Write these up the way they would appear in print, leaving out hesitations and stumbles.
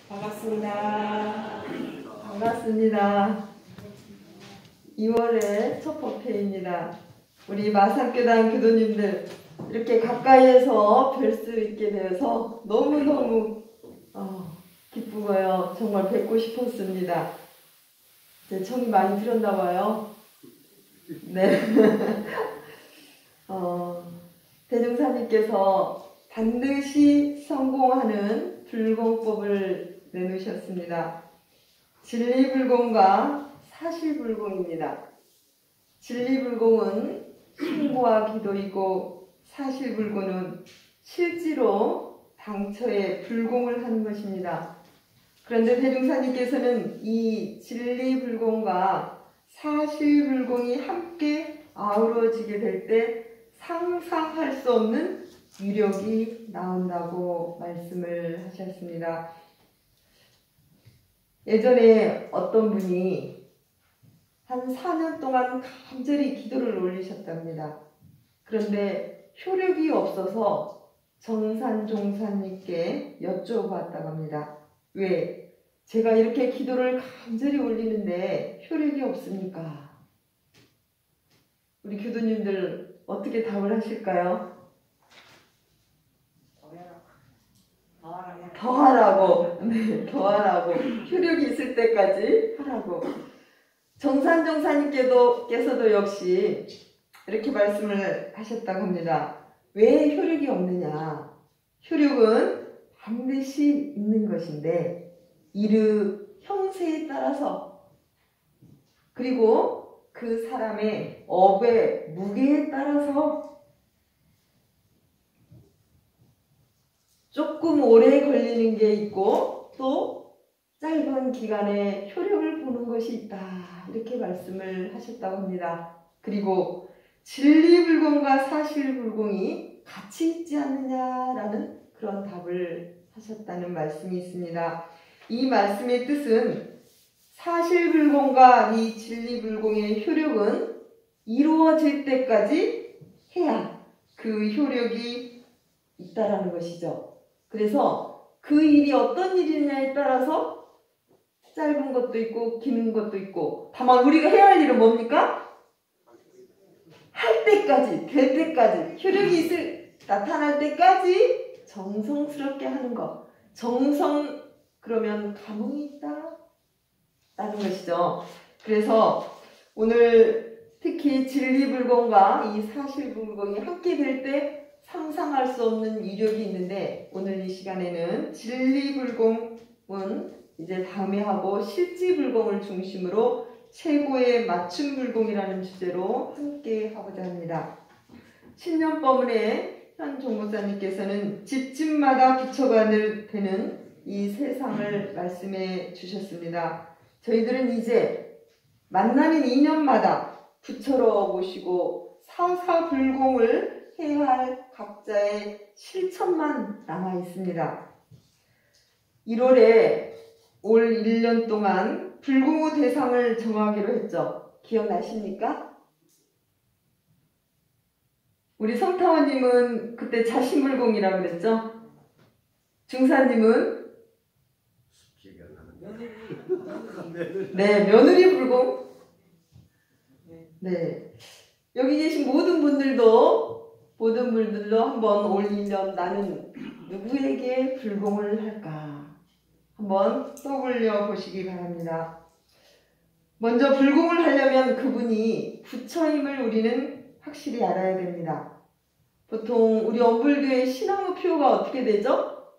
반갑습니다. 반갑습니다. 2월의 첫 법회입니다. 우리 마산교단 교도님들 이렇게 가까이에서 뵐 수 있게 되어서 너무너무 기쁘고요. 정말 뵙고 싶었습니다. 이제 정이 많이 들었나 봐요. 네. 대종사님께서 반드시 성공하는 불공법을 내놓으셨습니다. 진리불공과 사실불공입니다. 진리불공은 신고와 기도이고 사실불공은 실제로 당처에 불공을 하는 것입니다. 그런데 대종사님께서는 이 진리불공과 사실불공이 함께 아우러지게 될 때 상상할 수 없는 위력이 나온다고 말씀을 하셨습니다. 예전에 어떤 분이 한 4년 동안 간절히 기도를 올리셨답니다. 그런데 효력이 없어서 정산종사님께 여쭤봤다고 합니다. 왜? 제가 이렇게 기도를 간절히 올리는데 효력이 없습니까? 우리 교도님들 어떻게 답을 하실까요? 더 하라고. 네, 더 하라고. 효력이 있을 때까지 하라고. 정산종사님께서도 역시 이렇게 말씀을 하셨다고 합니다. 왜 효력이 없느냐? 효력은 반드시 있는 것인데 이르 형세에 따라서 그리고 그 사람의 업의 무게에 따라서 조금 오래 걸리는 게 있고 또 짧은 기간에 효력을 보는 것이 있다. 이렇게 말씀을 하셨다고 합니다. 그리고 진리불공과 사실불공이 같이 있지 않느냐라는 그런 답을 하셨다는 말씀이 있습니다. 이 말씀의 뜻은 사실불공과 이 진리불공의 효력은 이루어질 때까지 해야 그 효력이 있다라는 것이죠. 그래서 그 일이 어떤 일이냐에 따라서 짧은 것도 있고 긴 것도 있고 다만 우리가 해야 할 일은 뭡니까? 할 때까지, 될 때까지, 효력이 나타날 때까지 정성스럽게 하는 것. 정성 그러면 감흥이 있다 라는 것이죠. 그래서 오늘 특히 진리불공과 이 사실불공이 함께 될 때 상상할 수 없는 위력이 있는데 오늘 이 시간에는 진리불공은 이제 다음에 하고 실지불공을 중심으로 최고의 맞춤불공이라는 주제로 함께 하고자 합니다. 신년법문에 현 종목사님께서는 집집마다 부처가 되는 이 세상을 말씀해 주셨습니다. 저희들은 이제 만나는 인연마다 부처로 모시고 사사불공을 해야 할 각자의 실천만 남아 있습니다. 1월에 올 1년 동안 불공의 대상을 정하기로 했죠. 기억나십니까? 우리 성타원님은 그때 자신불공이라고 그랬죠? 중사님은? 네, 며느리불공? 네. 여기 계신 모든 분들도 한번 올 1년 나는 누구에게 불공을 할까? 한번 떠올려 보시기 바랍니다. 먼저 불공을 하려면 그분이 부처임을 우리는 확실히 알아야 됩니다. 보통 우리 엄불교의 신앙의표가 어떻게 되죠?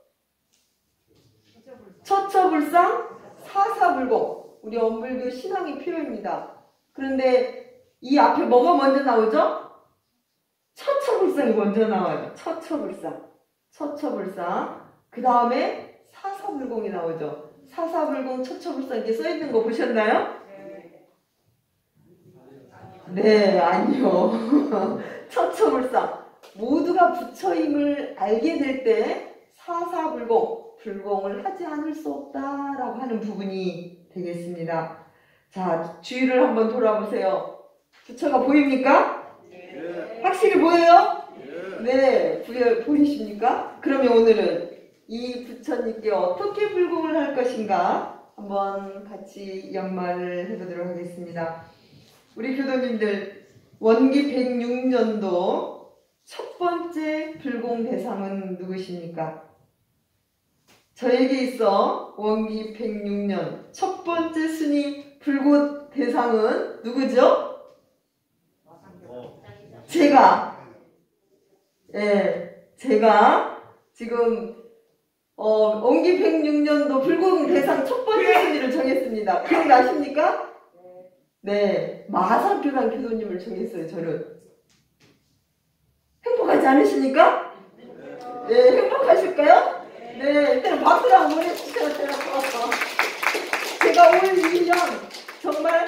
처처불상 사사불공. 우리 엄불교 신앙의 표입니다. 그런데 이 앞에 뭐가 먼저 나오죠? 처처불상이 먼저 나와요. 처처불상. 그 다음에 사사불공이 나오죠. 사사불공, 처처불상 이렇게 써있는 거 보셨나요? 네, 아니요. 처처불상. 모두가 부처임을 알게 될 때 사사불공, 불공을 하지 않을 수 없다라고 하는 부분이 되겠습니다. 자, 주위를 한번 돌아보세요. 부처가 보입니까? 네. 확실히 보여요? 네. 보이십니까? 그러면 오늘은 이 부처님께 어떻게 불공을 할까 것인가 한번 같이 연말을 해보도록 하겠습니다. 우리 교도님들 원기 106년도 첫 번째 불공 대상은 누구십니까? 저에게 있어 원기 106년 첫 번째 순위 불공 대상은 누구죠? 제가 지금 원기 106년도 불공 대상 첫 번째 순위를 정했습니다. 기억나십니까? 네, 마산교단 교도님을 정했어요. 저는 행복하지 않으십니까? 네, 행복하실까요? 네, 일단 박수를 한번 해주세요. 제가 올 2년 정말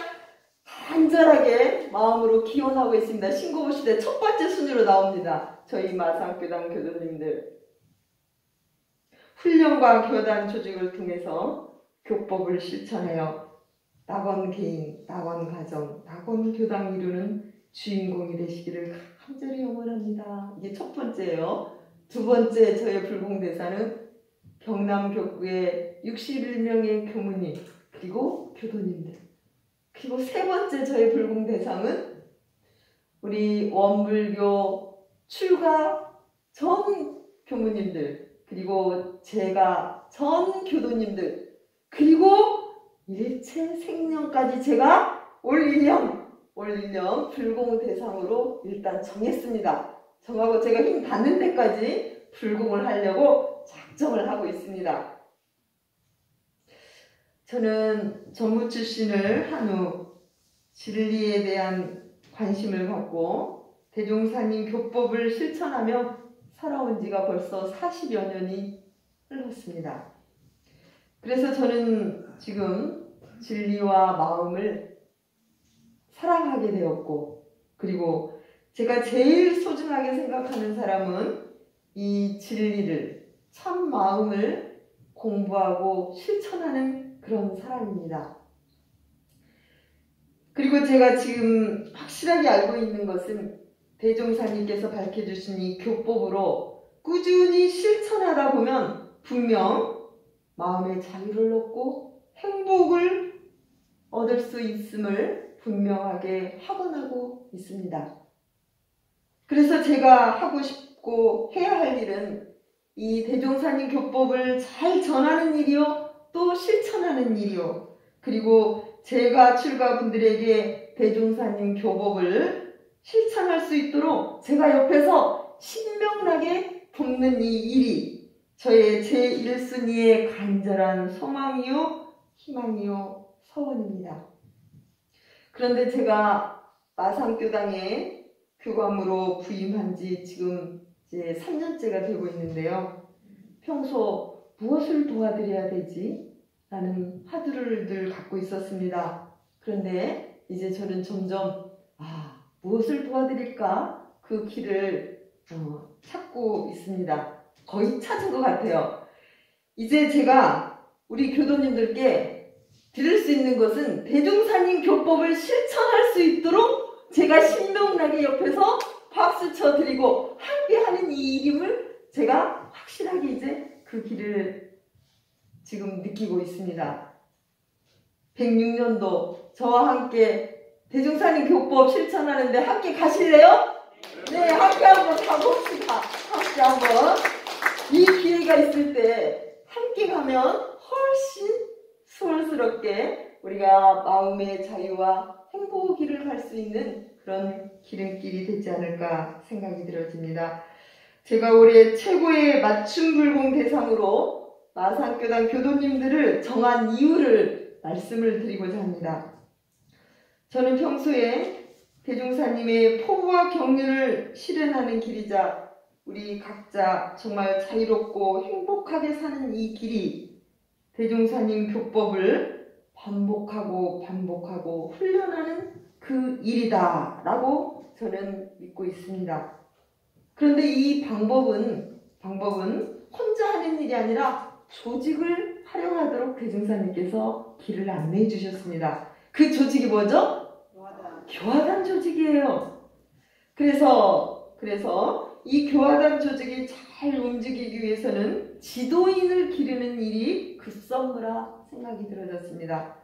간절하게 마음으로 기원하고 있습니다. 신고부 시대 첫 번째 순위로 나옵니다. 저희 마산교단 교도님들 훈련과 교단 조직을 통해서 교법을 실천하여 낙원 개인, 낙원 가정, 낙원 교당 이루는 주인공이 되시기를 간절히 영원합니다. 이게 첫 번째예요. 두 번째 저의 불공대사는 경남 교구의 61명의 교무님 그리고 교도님들, 그리고 세 번째 저의 불공대상은 우리 원불교 출가 전 교무님들, 그리고 제가 전 교도님들, 그리고 일체 생명까지 제가 올 1년 불공 대상으로 일단 정했습니다. 정하고 제가 힘 닿는 데까지 불공을 하려고 작정을 하고 있습니다. 저는 전무 출신을 한 후 진리에 대한 관심을 갖고 대종사님 교법을 실천하며 살아온 지가 벌써 40여 년이 흘렀습니다. 그래서 저는 지금 진리와 마음을 사랑하게 되었고, 그리고 제가 제일 소중하게 생각하는 사람은 이 진리를, 참 마음을 공부하고 실천하는 그런 사람입니다. 그리고 제가 지금 확실하게 알고 있는 것은 대종사님께서 밝혀주신 이 교법으로 꾸준히 실천하다 보면 분명 마음의 자유를 얻고 행복을 얻을 수 있음을 분명하게 확언하고 있습니다. 그래서 제가 하고 싶고 해야 할 일은 이 대종사님 교법을 잘 전하는 일이요, 또 실천하는 일이요, 그리고 제가 출가분들에게 대종사님 교법을 실천할 수 있도록 제가 옆에서 신명나게 돕는 이 일이 저의 제1순위의 간절한 소망이요, 희망이요, 서원입니다. 그런데 제가 마산교당에 교감으로 부임한 지 지금 이제 3년째가 되고 있는데요. 평소 무엇을 도와드려야 되지? 라는 화두를 늘 갖고 있었습니다. 그런데 이제 저는 점점 무엇을 도와드릴까? 그 길을 찾고 있습니다. 거의 찾은 것 같아요. 이제 제가 우리 교도님들께 드릴 수 있는 것은 대종사님 교법을 실천할 수 있도록 제가 신명나게 옆에서 박수 쳐드리고 함께하는 이 일임을 제가 확실하게 이제 그 길을 지금 느끼고 있습니다. 106년도 저와 함께 대종사님 교법 실천하는데 함께 가실래요? 네, 함께 한번 가봅시다. 함께 한번. 이 기회가 있을 때 함께 가면 훨씬 수월스럽게 우리가 마음의 자유와 행복을 갈 수 있는 그런 기름길이 되지 않을까 생각이 들어집니다. 제가 올해 최고의 맞춤 불공 대상으로 마산교단 교도님들을 정한 이유를 말씀을 드리고자 합니다. 저는 평소에 대종사님의 포부와 경륜을 실현하는 길이자 우리 각자 정말 자유롭고 행복하게 사는 이 길이 대종사님 교법을 반복하고 훈련하는 그 일이다 라고 저는 믿고 있습니다. 그런데 이 방법은 혼자 하는 일이 아니라 조직을 활용하도록 대종사님께서 길을 안내해 주셨습니다. 그 조직이 뭐죠? 교화단 조직이에요. 그래서 이 교화단 조직이 잘 움직이기 위해서는 지도인을 기르는 일이 급선무라 생각이 들어졌습니다.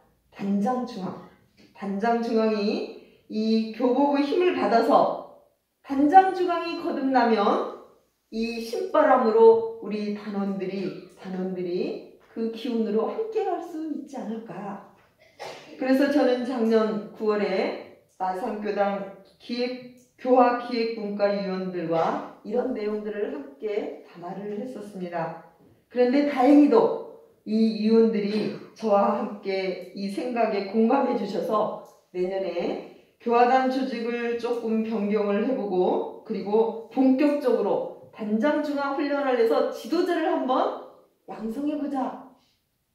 단장중앙이 이 교복의 힘을 받아서 단장중앙이 거듭나면 이 신바람으로 우리 단원들이 그 기운으로 함께 갈 수 있지 않을까. 그래서 저는 작년 9월에 마산교당 교화기획분과위원들과 이런 내용들을 함께 담화를 했었습니다. 그런데 다행히도 이 위원들이 저와 함께 이 생각에 공감해 주셔서 내년에 교화단 조직을 조금 변경을 해보고 그리고 본격적으로 단장중앙 훈련을 해서 지도자를 한번 양성해보자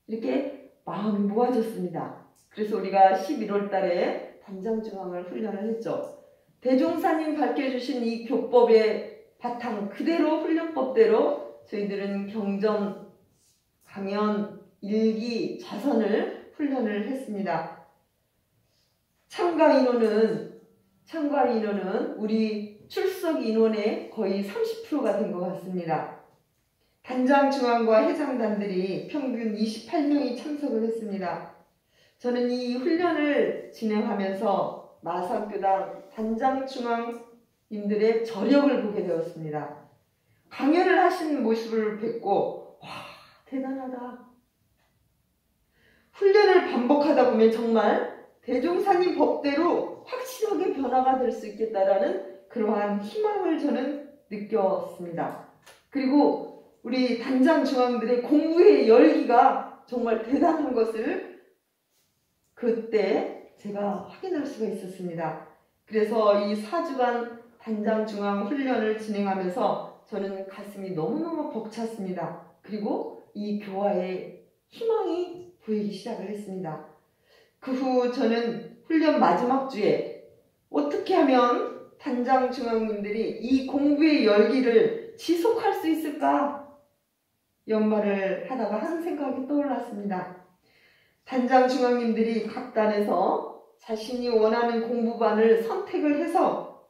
이렇게 마음이 모아졌습니다. 그래서 우리가 11월 달에 단장중앙을 훈련을 했죠. 대종사님 밝혀주신 이 교법의 바탕 그대로 훈련법대로 저희들은 경전, 강연, 일기, 자선을 훈련을 했습니다. 참가 인원은 우리 출석 인원의 거의 30%가 된 것 같습니다. 단장중앙과 해장단들이 평균 28명이 참석을 했습니다. 저는 이 훈련을 진행하면서 마산교당 단장중앙님들의 저력을 보게 되었습니다. 강연을 하시는 모습을 뵙고 와, 대단하다. 훈련을 반복하다 보면 정말 대종사님 법대로 확실하게 변화가 될 수 있겠다라는 그러한 희망을 저는 느꼈습니다. 그리고 우리 단장중앙들의 공부의 열기가 정말 대단한 것을 그때 제가 확인할 수가 있었습니다. 그래서 이 4주간 단장중앙 훈련을 진행하면서 저는 가슴이 너무너무 벅찼습니다. 그리고 이 교화에 희망이 보이기 시작을 했습니다. 그 후 저는 훈련 마지막 주에 어떻게 하면 단장중앙님들이 이 공부의 열기를 지속할 수 있을까 연말을 하다가 한 생각이 떠올랐습니다. 단장중앙님들이 각 단에서 자신이 원하는 공부반을 선택을 해서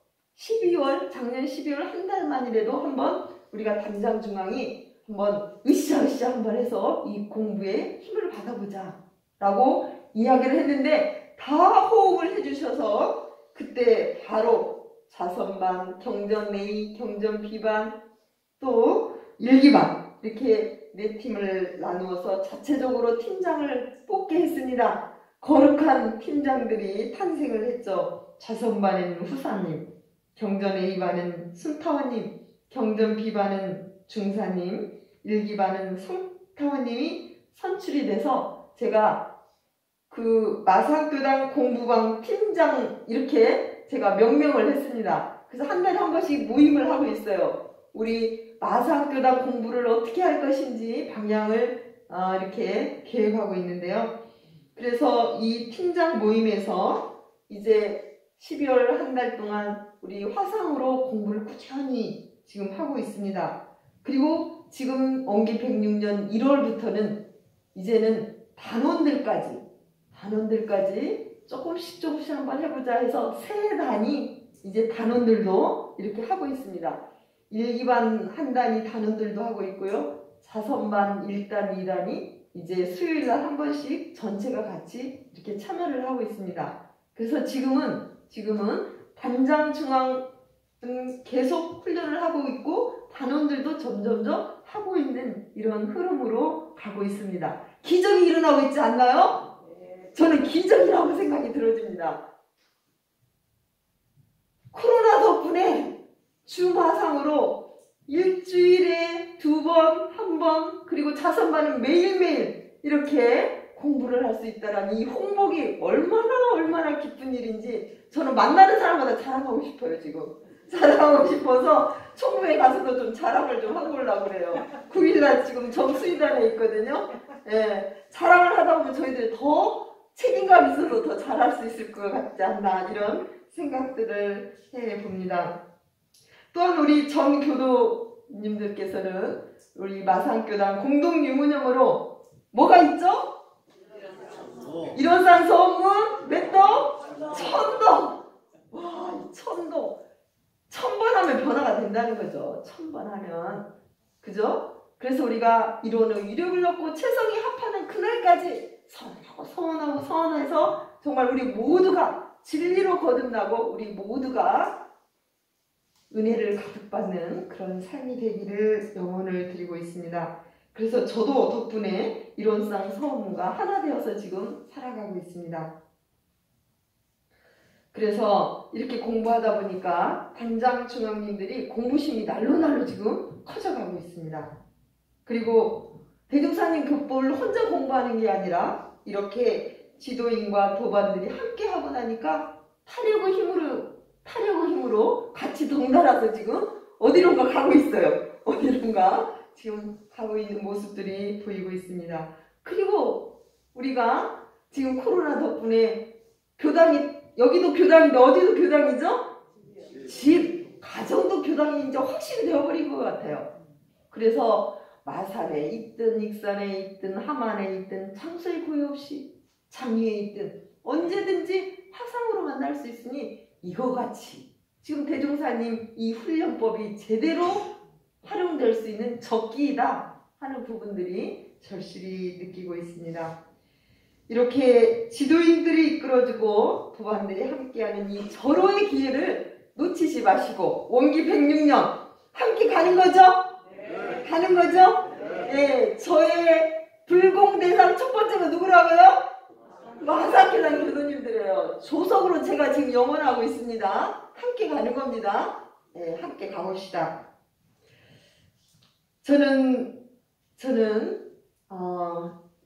작년 12월 한 달만이라도 한번 우리가 단장중앙이 한번 으쌰으쌰 한번 해서 이 공부에 힘을 받아보자 라고 이야기를 했는데 다 호응을 해주셔서 그때 바로 자선반, 경전 A, 경전 B반 또 일기반 이렇게 4팀을 나누어서 자체적으로 팀장을 뽑게 했습니다. 거룩한 팀장들이 탄생을 했죠. 자선반에는 후사님, 경전 A반은 순타원님, 경전 B반은 중사님, 일기반은 성타원님이 선출이 돼서 제가 그 마산교당 공부방 팀장 이렇게 제가 명명을 했습니다. 그래서 한 달에 한 번씩 모임을 하고 있어요. 우리 마산교당 공부를 어떻게 할 것인지 방향을 이렇게 계획하고 있는데요. 그래서 이 팀장 모임에서 이제 12월 한 달 동안 우리 화상으로 공부를 꾸준히 지금 하고 있습니다. 그리고 지금 원기 106년 1월부터는 이제는 단원들까지 조금씩 한번 해보자 해서 세 단이 이제 단원들도 이렇게 하고 있습니다. 1기반 한 단이 단원들도 하고 있고요. 자선반 1단, 2단이 이제 수요일날 한 번씩 전체가 같이 이렇게 참여를 하고 있습니다. 그래서 지금은 단장중앙은 계속 훈련을 하고 있고 단원들도 점점점 하고 있는 이런 흐름으로 가고 있습니다. 기적이 일어나고 있지 않나요? 저는 기적이라고 생각이 들어집니다. 코로나 덕분에 줌화상으로 일주일에 2번, 1번 그리고 자선반은 매일매일 이렇게 공부를 할 수 있다는 이 홍복이 얼마나 기쁜 일인지 저는 만나는 사람마다 자랑하고 싶어요. 지금 자랑하고 싶어서 총무에 가서도 좀 자랑을 좀 하고 오려고 그래요. 9일날 지금 정수위단에 있거든요. 예, 자랑을 하다 보면 저희들이 더 책임감 있어서 더 잘할 수 있을 것 같지 않나 이런 생각들을 해봅니다. 또한 우리 전교도님들께서는 우리 마산교당 공동유문형으로 뭐가 있죠? 일원산 소문 몇 동? 1000동! 와, 1000동! 1000번 하면 변화가 된다는 된다는 거죠. 1000번 하면. 그죠? 그래서 우리가 이론의 위력을 얻고 최성이 합하는 그날까지 서원해서 정말 우리 모두가 진리로 거듭나고 우리 모두가 은혜를 가득 받는 그런 삶이 되기를 영혼을 드리고 있습니다. 그래서 저도 덕분에 이론상 서원과 하나 되어서 지금 살아가고 있습니다. 그래서 이렇게 공부하다 보니까 단장 중앙님들이 공부심이 날로 지금 커져가고 있습니다. 그리고 대종사님 교법을 혼자 공부하는 게 아니라 이렇게 지도인과 도반들이 함께 하고 나니까 타력의 힘으로 같이 덩달아서 지금 어디론가 가고 있어요. 어디론가 지금 가고 있는 모습들이 보이고 있습니다. 그리고 우리가 지금 코로나 덕분에 교당이 여기도 교당인데 어디도 교당이죠? 집, 가정도 교당이 이제 확실히 되어버린 것 같아요. 그래서 마산에 있든 익산에 있든 함안에 있든 장소에 구애 없이 장위에 있든 언제든지 화상으로 만날 수 있으니 이거 같이 지금 대종사님 이 훈련법이 제대로 활용될 수 있는 적기이다 하는 부분들이 절실히 느끼고 있습니다. 이렇게 지도인들이 이끌어주고 도반들이 함께하는 이 절호의 기회를 놓치지 마시고 원기 106년 함께 가는 거죠? 네. 가는 거죠? 네. 저의 불공대상 첫 번째가 누구라고요? 마사키단 교도님들이에요. 조석으로 제가 지금 영원하고 있습니다. 함께 가는 겁니다. 네, 함께 가봅시다. 저는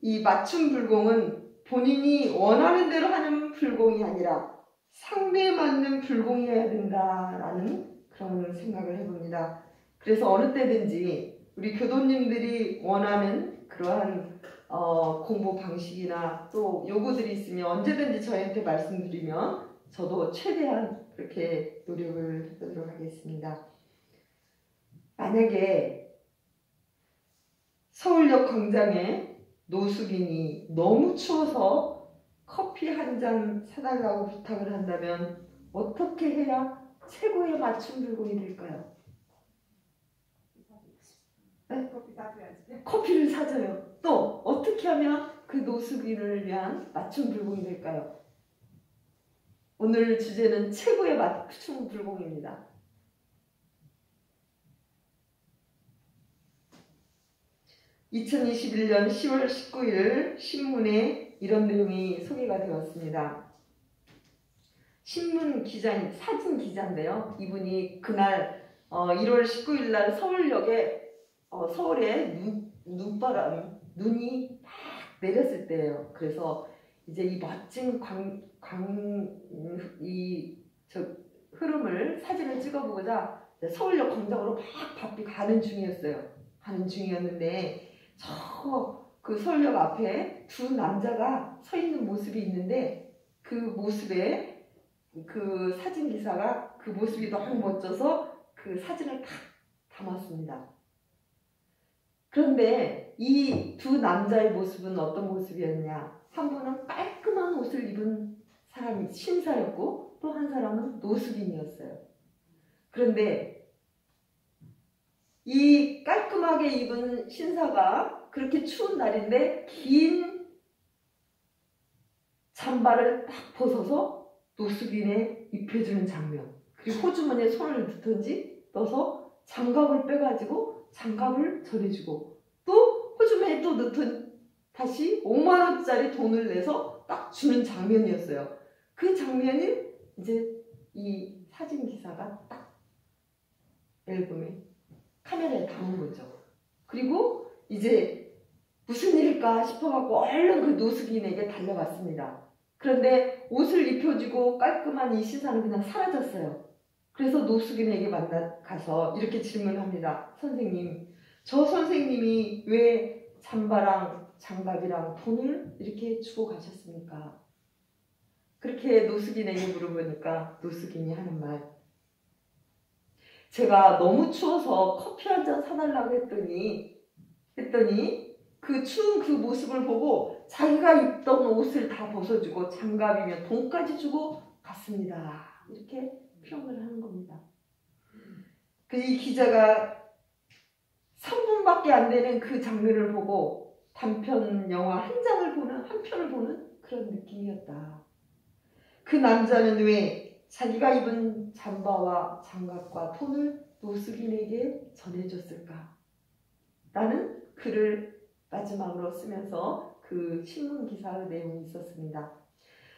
이 맞춤 불공은 본인이 원하는 대로 하는 불공이 아니라 상대에 맞는 불공이어야 된다라는 그런 생각을 해봅니다. 그래서 어느 때든지 우리 교도님들이 원하는 그러한 공부 방식이나 또 요구들이 있으면 언제든지 저희한테 말씀드리면 저도 최대한 그렇게 노력을 해보도록 하겠습니다. 만약에 서울역 광장에 노숙인이 너무 추워서 커피 한 잔 사달라고 부탁을 한다면 어떻게 해야 최고의 맞춤 불공이 될까요? 네? 커피를 사줘요. 또 어떻게 하면 그 노숙인을 위한 맞춤 불공이 될까요? 오늘 주제는 최고의 맞춤 불공입니다. 2021년 10월 19일 신문에 이런 내용이 소개가 되었습니다. 신문 기자, 사진 기자인데요. 이분이 그날 1월 19일 날 서울역에 서울에 눈이 막 내렸을 때예요. 그래서 이제 이 멋진 흐름을 사진을 찍어보고자 서울역 광장으로 막 바삐 가는 중이었는데 그 서울역 앞에 두 남자가 서 있는 모습이 있는데 그 모습에 그 사진 기사가 그 모습이 너무 멋져서 그 사진을 딱 담았습니다. 그런데 이 두 남자의 모습은 어떤 모습이었냐? 한 분은 깔끔한 옷을 입은 사람이 신사였고 또 한 사람은 노숙인이었어요. 그런데 이 깔끔하게 입은 신사가 그렇게 추운 날인데 긴 잠바를 딱 벗어서 노숙인에 입혀주는 장면, 그리고 호주머니에 손을 넣어서 장갑을 빼가지고 장갑을 전해주고 또 호주머니에 또 넣던 다시 5만 원짜리 돈을 내서 딱 주는 장면이었어요. 그 장면이 이제 이 사진 기사가 딱 앨범에 카메라에 담은 거죠. 그리고 이제 무슨 일일까 싶어갖고 얼른 그 노숙인에게 달려갔습니다. 그런데 옷을 입혀주고 깔끔한 이 신사는 그냥 사라졌어요. 그래서 노숙인에게 가서 이렇게 질문합니다. 선생님, 저 선생님이 왜 잠바랑 장갑이랑 돈을 이렇게 주고 가셨습니까? 그렇게 노숙인에게 물어보니까 노숙인이 하는 말, 제가 너무 추워서 커피 한 잔 사달라고 했더니 그 추운 그 모습을 보고 자기가 입던 옷을 다 벗어주고 장갑이면 돈까지 주고 갔습니다. 이렇게 표현을 하는 겁니다. 이 기자가 3분밖에 안 되는 그 장면을 보고 단편 영화 한 편을 보는 그런 느낌이었다. 그 남자는 왜 자기가 입은 잠바와 장갑과 돈을 노숙인에게 전해줬을까? 라는 글을 마지막으로 쓰면서 그 신문 기사의 내용이 있었습니다.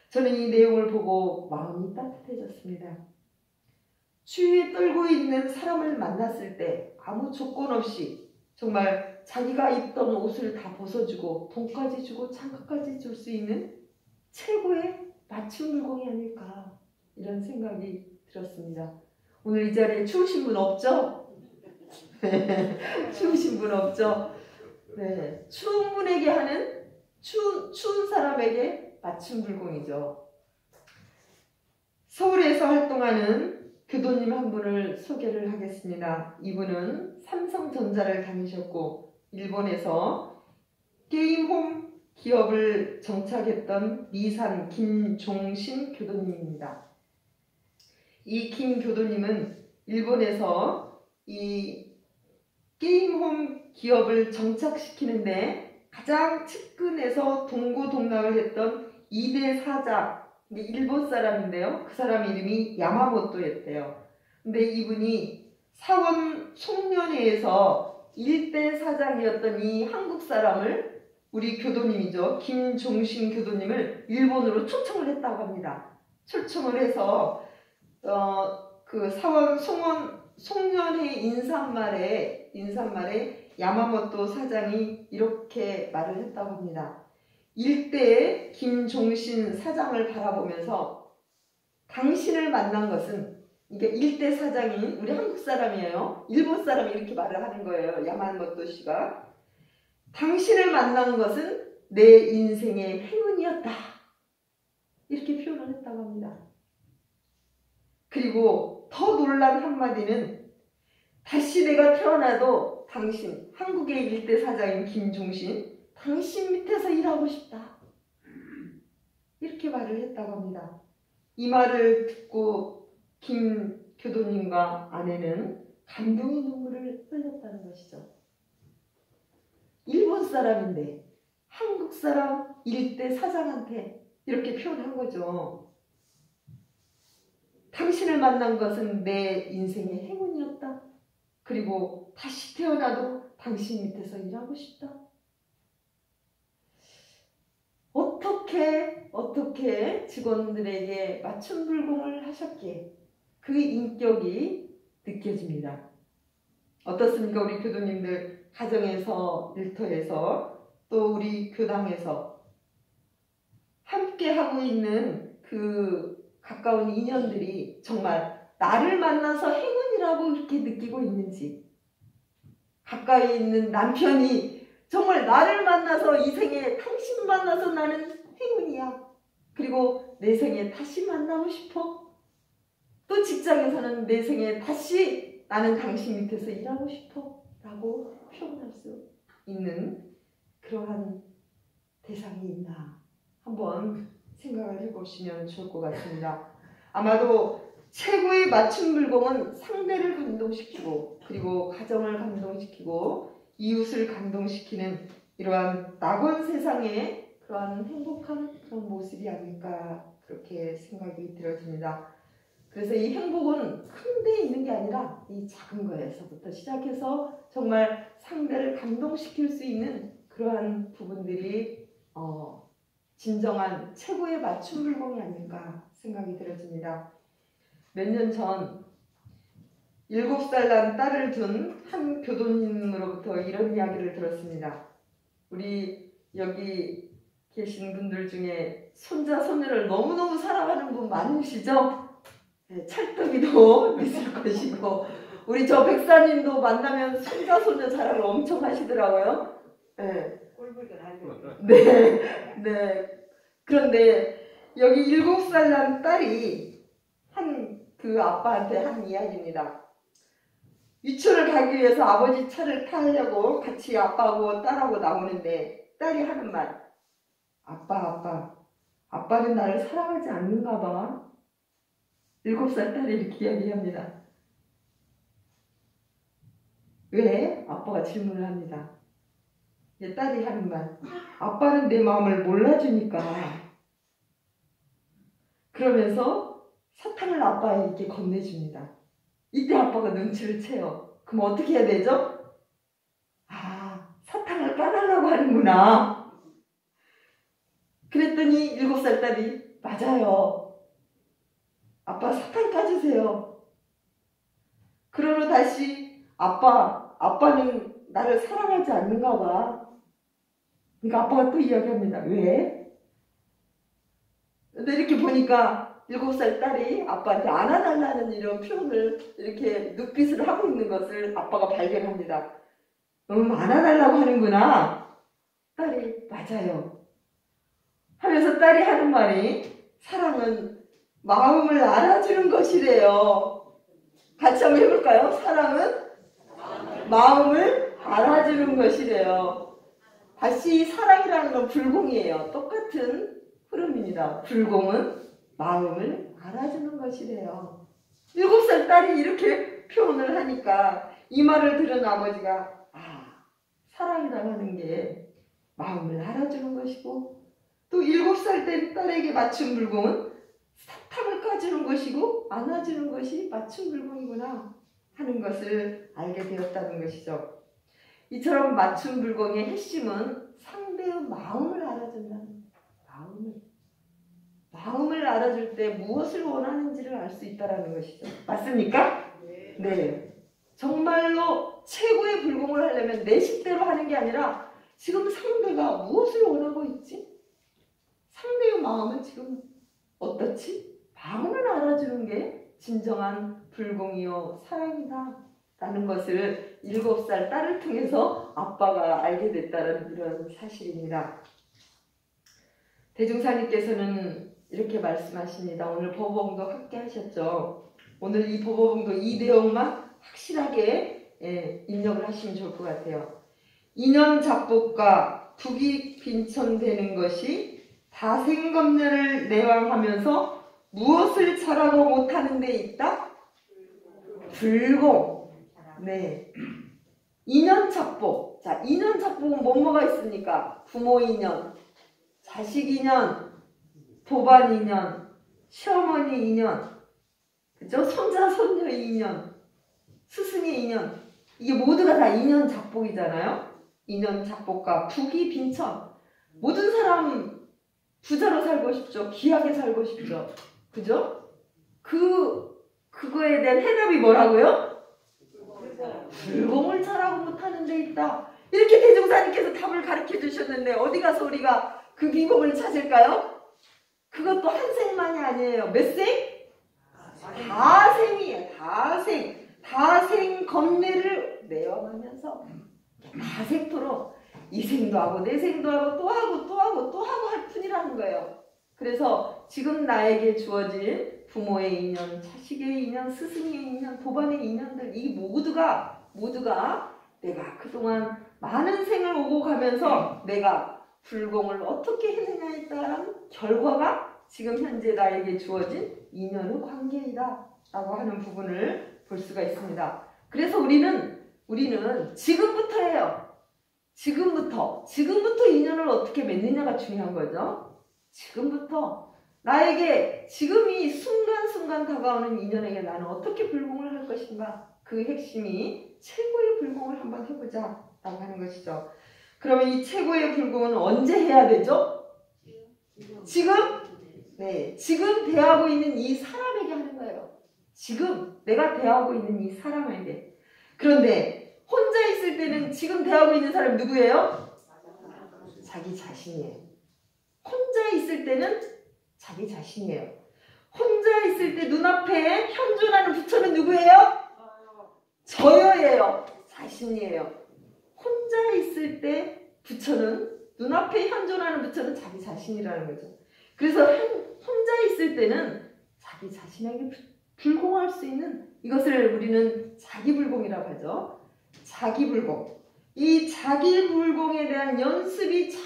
저는 이 내용을 보고 마음이 따뜻해졌습니다. 주위에 떨고 있는 사람을 만났을 때 아무 조건 없이 정말 자기가 입던 옷을 다 벗어주고 돈까지 주고 장갑까지 줄 수 있는 최고의 맞춤 물건이 아닐까, 이런 생각이 들었습니다. 오늘 이 자리에 추우신 분 없죠? 추우신 분 없죠? 네, 추운 분에게 하는 추운 사람에게 맞춤 물건이죠. 서울에서 활동하는 교도님 한 분을 소개를 하겠습니다. 이분은 삼성전자를 다니셨고 일본에서 게임홈 기업을 정착했던 미산 김종신 교도님입니다. 이 김 교도님은 일본에서 이 게임홈 기업을 정착시키는데 가장 측근에서 동고동락을 했던 2대 사장, 일본 사람인데요. 그 사람 이름이 야마모토였대요. 근데 이분이 사원 송년회에서 1대 사장이었던 이 한국 사람을, 우리 교도님이죠, 김종신 교도님을 일본으로 초청을 했다고 합니다. 초청을 해서 그 사원 송년회 인사말에 야마모토 사장이 이렇게 말을 했다고 합니다. 일대의 김종신 사장을 바라보면서 당신을 만난 것은, 이게 일대 사장인 우리 한국 사람이에요. 일본 사람이 이렇게 말을 하는 거예요. 야마모토 씨가. 당신을 만난 것은 내 인생의 행운이었다. 이렇게 표현을 했다고 합니다. 그리고 더 놀란 한마디는, 다시 내가 태어나도 당신, 한국의 일대 사장인 김종신, 당신 밑에서 일하고 싶다. 이렇게 말을 했다고 합니다. 이 말을 듣고 김 교도님과 아내는 감동의 눈물을 흘렸다는 것이죠. 일본 사람인데 한국 사람 일대 사장한테 이렇게 표현한 거죠. 당신을 만난 것은 내 인생의 행운이었다. 그리고 다시 태어나도 당신 밑에서 일하고 싶다. 어떻게 직원들에게 맞춤 불공을 하셨기에 그 인격이 느껴집니다. 어떻습니까? 우리 교도님들 가정에서, 일터에서, 또 우리 교당에서 함께 하고 있는 그 가까운 인연들이 정말 나를 만나서 행운이라고 이렇게 느끼고 있는지, 가까이 있는 남편이 정말 나를 만나서 이 생에 당신 만나서 나는 행운이야. 그리고 내 생에 다시 만나고 싶어. 또 직장에서는 내 생에 다시 나는 당신 밑에서 일하고 싶어. 라고 표현할 수 있는 그러한 대상이 있나 한번 생각을 해보시면 좋을 것 같습니다. 아마도 최고의 맞춤 물공은 상대를 감동시키고, 그리고 가정을 감동시키고, 이웃을 감동시키는 이러한 낙원 세상의 그러한 행복한 그런 모습이 아닐까, 그렇게 생각이 들어집니다. 그래서 이 행복은 큰 데 있는 게 아니라 이 작은 거에서부터 시작해서 정말 상대를 감동시킬 수 있는 그러한 부분들이 진정한 최고의 맞춤 물공이 아닐까 생각이 들어집니다. 몇 년 전 7살 난 딸을 둔 한 교도님으로부터 이런 이야기를 들었습니다. 우리 여기 계신 분들 중에 손자, 손녀를 너무너무 사랑하는 분 많으시죠? 네, 찰떡이도 있을 것이고, 우리 저 백사님도 만나면 손자, 손녀 자랑을 엄청 하시더라고요. 네. 네. 그런데 여기 7살 난 딸이 그 아빠한테 한 이야기입니다. 유치원을 가기 위해서 아버지 차를 타려고 같이 아빠하고 딸하고 나오는데 딸이 하는 말, 아빠는 나를 사랑하지 않는가 봐. 7살 딸이 이렇게 이야기합니다. 왜? 아빠가 질문을 합니다. 딸이 하는 말. 아빠는 내 마음을 몰라주니까. 그러면서 사탕을 아빠에게 건네줍니다. 이때 아빠가 눈치를 채요. 그럼 어떻게 해야 되죠? 아, 사탕을 까달라고 하는구나. 그랬더니 7살 딸이 맞아요. 아빠 사탕 까주세요. 그러러 다시 아빠는 나를 사랑하지 않는가 봐. 그러니까 아빠가 또 이야기합니다. 왜? 근데 이렇게 보니까 7살 딸이 아빠한테 안아달라는 이런 표현을 이렇게 눈빛을 하고 있는 것을 아빠가 발견합니다. 안아달라고 하는구나. 딸이 맞아요. 하면서 딸이 하는 말이 사랑은 마음을 알아주는 것이래요. 같이 한번 해볼까요? 사랑은 마음을 알아주는 것이래요. 다시 사랑이라는 건 불공이에요. 똑같은 흐름입니다. 불공은 마음을 알아주는 것이래요. 7살 딸이 이렇게 표현을 하니까 이 말을 들은 아버지가 사랑이라고 하는 게 마음을 알아주는 것이고 또 7살 된 딸에게 맞춘 불공은 사탕을 까주는 것이고 안아주는 것이 맞춤 불공이구나 하는 것을 알게 되었다는 것이죠. 이처럼 맞춤 불공의 핵심은 상대의 마음을 알아준다는 마음을 알아줄 때 무엇을 원하는지를 알 수 있다는 것이죠. 맞습니까? 네. 정말로 최고의 불공을 하려면 내 식대로 하는 게 아니라 지금 상대가 무엇을 원하고 있지? 상대의 마음은 지금 어떻지? 마음을 알아주는 게 진정한 불공이요 사랑이다 라는 것을 7살 딸을 통해서 아빠가 알게 됐다는 이런 사실입니다. 대중사님께서는 이렇게 말씀하십니다. 오늘 법어봉도 함께 하셨죠. 오늘 이 법어봉도 이 내용만 확실하게 입력을 하시면 좋을 것 같아요. 인연잡복과 북이 빈천되는 것이 다생검열을 내왕하면서 무엇을 잘하고 못하는 데 있다? 불공. 네. 인연잡복. 자, 인연잡복은 뭐가 있습니까? 부모 인연, 자식 인연, 도반 인연, 시어머니 인연, 그죠? 손자, 손녀 인연, 스승의 인연. 이게 모두가 다 인연잡복이잖아요. 인연잡복과 북이 빈천. 모든 사람 부자로 살고 싶죠. 귀하게 살고 싶죠. 그죠? 그거에 대한 해답이 뭐라고요? 불공을 잘하고 못하는 데 있다. 이렇게 대종사님께서 답을 가르쳐 주셨는데 어디 가서 우리가 그 비법을 찾을까요? 그것도 한 생만이 아니에요. 몇 생? 다생이에요. 다생 검례를 내어가면서 다생토록 이 생도 하고 내 생도 하고 또 하고 또 하고 또 하고 할 뿐이라는 거예요. 그래서 지금 나에게 주어진 부모의 인연, 자식의 인연, 스승의 인연, 도반의 인연들 이 모두가 내가 그동안 많은 생을 오고 가면서 내가 불공을 어떻게 했느냐에 따른 결과가 지금 현재 나에게 주어진 인연의 관계이다 라고 하는 부분을 볼 수가 있습니다. 그래서 우리는 지금부터예요. 지금부터 인연을 어떻게 맺느냐가 중요한 거죠. 지금부터 나에게 지금 이 순간순간 다가오는 인연에게 나는 어떻게 불공을 할 것인가 그 핵심이 최고의 불공을 한번 해보자 라고 하는 것이죠. 그러면 이 최고의 불공은 언제 해야 되죠? 지금? 네, 지금 대하고 있는 이 사람에게 하는 거예요. 지금 내가 대하고 있는 이 사람에게. 그런데 혼자 있을 때는 지금 대하고 있는 사람이 누구예요? 자기 자신이에요. 혼자 있을 때는 자기 자신이에요. 혼자 있을 때 눈앞에 현존하는 부처는 누구예요? 저여예요. 자신이에요. 혼자 있을 때 부처는 눈앞에 현존하는 부처는 자기 자신이라는 거죠. 그래서 혼자 있을 때는 자기 자신에게 불공할 수 있는 이것을 우리는 자기불공이라고 하죠. 자기불공. 이 자기불공에 대한 연습이 잘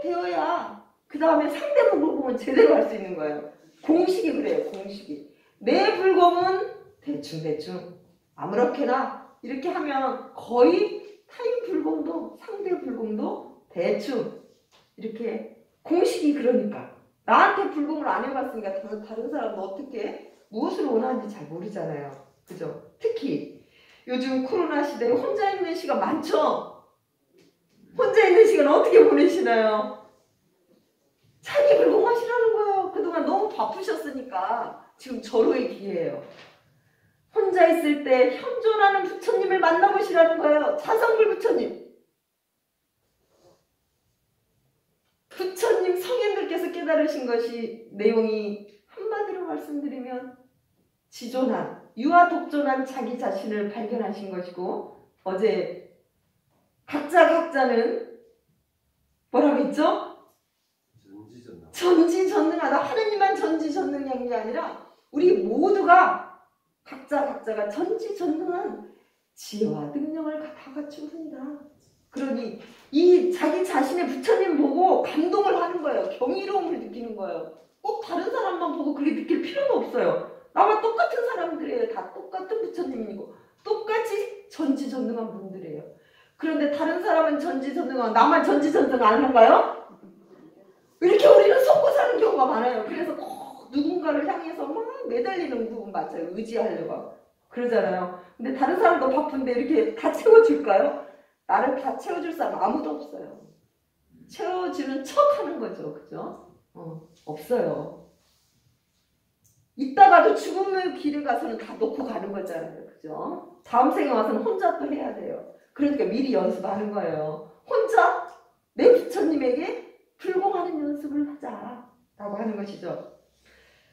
되어야 그 다음에 상대방 불공을 제대로 할 수 있는 거예요. 공식이 그래요. 공식이. 내 불공은 대충 아무렇게나 이렇게 하면 거의 타인 불공도 상대 불공도 대충 이렇게 공식이 그러니까 나한테 불공을 안 해봤으니까 다른 사람도 어떻게 무엇을 원하는지 잘 모르잖아요. 그죠? 특히 요즘 코로나 시대에 혼자 있는 시간 많죠? 혼자 있는 시간 어떻게 보내시나요? 자기 불공하시라는 거예요. 그동안 너무 바쁘셨으니까 지금 절호의 기회예요. 혼자 있을 때 현존하는 부처님을 만나보시라는 거예요. 자성불 부처님. 부처님 성현들께서 깨달으신 것이 내용이 한마디로 말씀드리면 지존한, 유아독존한 자기 자신을 발견하신 것이고 어제 각자는 뭐라고 했죠? 전지전능하다. 하느님만 전지전능한 게 아니라 우리 모두가 각자가 전지전능한 지혜와 능력을 다 갖추고 있습니다. 그러니 이 자기 자신의 부처님 보고 감동을 하는 거예요. 경이로움을 느끼는 거예요. 꼭 다른 사람만 보고 그게 느낄 필요는 없어요. 나와 똑같은 사람들이에요. 다 똑같은 부처님이고 똑같이 전지전능한 분들이에요. 그런데 다른 사람은 전지전능하고 나만 전지전능 아닌가요? 이렇게 우리는 속고 사는 경우가 많아요. 그래서 꼭 누군가를 향해서 막 매달리는 부분 맞아요. 의지하려고. 그러잖아요. 근데 다른 사람도 바쁜데 이렇게 다 채워줄까요? 나를 다 채워줄 사람 아무도 없어요. 채워주는 척 하는 거죠. 그죠? 없어요. 이따가도 죽음의 길에 가서는 다 놓고 가는 거잖아요. 그죠? 다음 생에 와서는 혼자 또 해야 돼요. 그러니까 미리 연습하는 거예요. 혼자 내 부처님에게 불공하는 연습을 하자라고 하는 것이죠.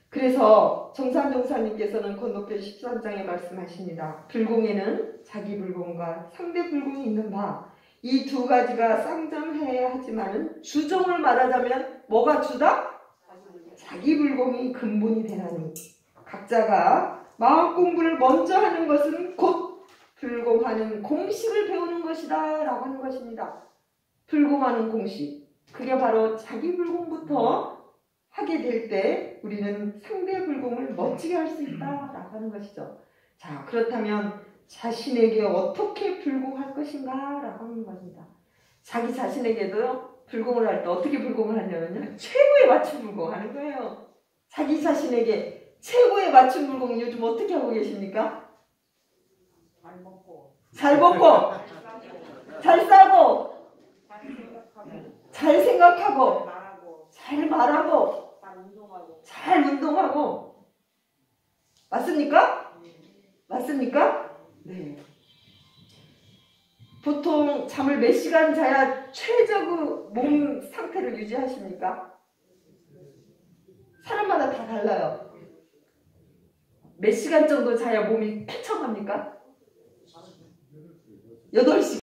그래서 정산종사님께서는 건너편 13장에 말씀하십니다. 불공에는 자기 불공과 상대 불공이 있는 바 이 두 가지가 쌍점해야 하지만은 주종을 말하자면 뭐가 주다? 자기 불공이 근본이 되나니 각자가 마음 공부를 먼저 하는 것은 곧 불공하는 공식을 배우는 것이다 라고 하는 것입니다. 불공하는 공식 그게 바로 자기 불공부터 하게 될 때 우리는 상대 불공을 멋지게 할 수 있다라고 하는 것이죠. 자, 그렇다면 자신에게 어떻게 불공할 것인가 라고 하는 것입니다. 자기 자신에게도요. 불공을 할 때 어떻게 불공을 하냐면요. 최고의 맞춤 불공하는 거예요. 자기 자신에게 최고의 맞춤 불공 요즘 어떻게 하고 계십니까? 잘 먹고 잘 싸고 잘 생각하고 잘 말하고 잘 운동하고 맞습니까? 맞습니까? 네. 보통 잠을 몇 시간 자야 최적의 몸 상태를 유지하십니까? 사람마다 다 달라요. 몇 시간 정도 자야 몸이 쾌청합니까? 8시간.